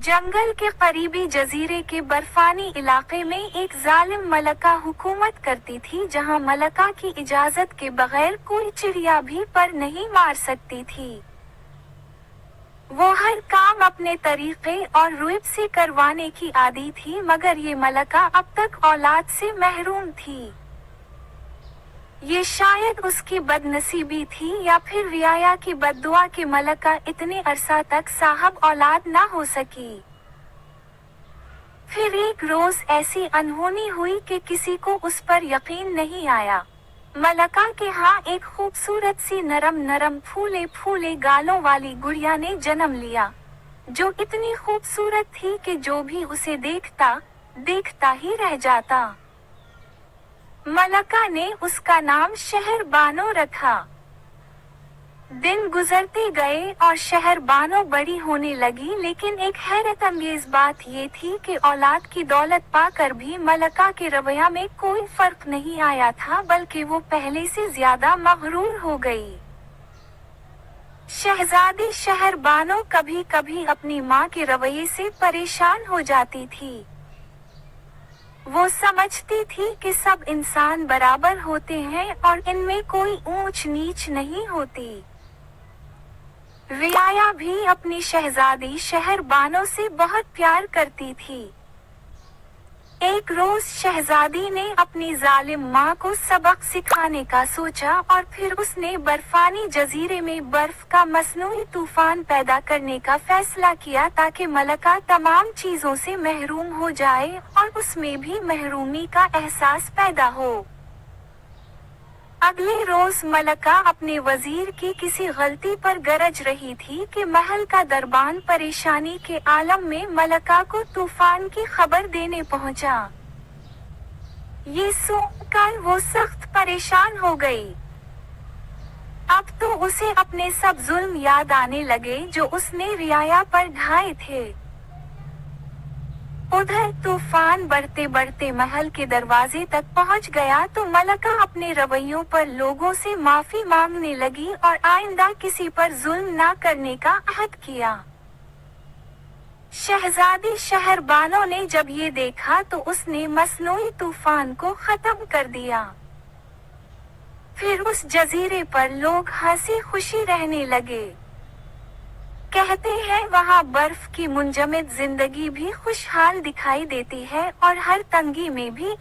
जंगल के करीबी जजीरे के बर्फानी इलाके में एक जालिम मलका हुकूमत करती थी, जहां मलका की इजाजत के बगैर कोई चिड़िया भी पर नहीं मार सकती थी। वो हर काम अपने तरीके और रुइब से करवाने की आदी थी, मगर ये मलका अब तक औलाद से महरूम थी। ये शायद उसकी बदनसीबी थी या फिर रियाया की बद्दुआ कि मलका इतने अरसा तक साहब औलाद ना हो सकी। फिर एक रोज ऐसी अनहोनी हुई कि किसी को उस पर यकीन नहीं आया। मलका के यहाँ एक खूबसूरत सी नरम नरम फूले फूले गालों वाली गुड़िया ने जन्म लिया, जो इतनी खूबसूरत थी कि जो भी उसे देखता ही रह जाता। मलका ने उसका नाम शहरबानो रखा। दिन गुजरते गए और शहरबानो बड़ी होने लगी, लेकिन एक हैरत अंगेज बात ये थी कि औलाद की दौलत पाकर भी मलका के रवैया में कोई फर्क नहीं आया था, बल्कि वो पहले से ज्यादा मगरूर हो गई। शहजादी शहरबानो कभी कभी अपनी माँ के रवैये से परेशान हो जाती थी। वो समझती थी कि सब इंसान बराबर होते हैं और इनमें कोई ऊंच नीच नहीं होती। रियाया भी अपनी शहजादी शहरबानो से बहुत प्यार करती थी। एक रोज शहजादी ने अपनी जालिम माँ को सबक सिखाने का सोचा और फिर उसने बर्फानी जजीरे में बर्फ का मसनूई तूफान पैदा करने का फैसला किया, ताकि मलका तमाम चीजों से महरूम हो जाए और उसमें भी महरूमी का एहसास पैदा हो। अगले रोज मलका अपने वजीर की किसी गलती पर गरज रही थी कि महल का दरबान परेशानी के आलम में मलका को तूफान की खबर देने पहुंचा। ये सुनकर वो सख्त परेशान हो गई। अब तो उसे अपने सब जुल्म याद आने लगे जो उसने रियाया पर ढाए थे। उधर तूफान बढ़ते बढ़ते महल के दरवाजे तक पहुंच गया तो मलका अपने रवैयों पर लोगों से माफी मांगने लगी और आइंदा किसी पर जुल्म ना करने का अहद किया। शहजादी शहरबानो ने जब ये देखा तो उसने मसनूई तूफान को खत्म कर दिया। फिर उस जजीरे पर लोग हंसी खुशी रहने लगे। कहते हैं वहाँ बर्फ की मुंजमद जिंदगी भी खुशहाल दिखाई देती है और हर तंगी में भी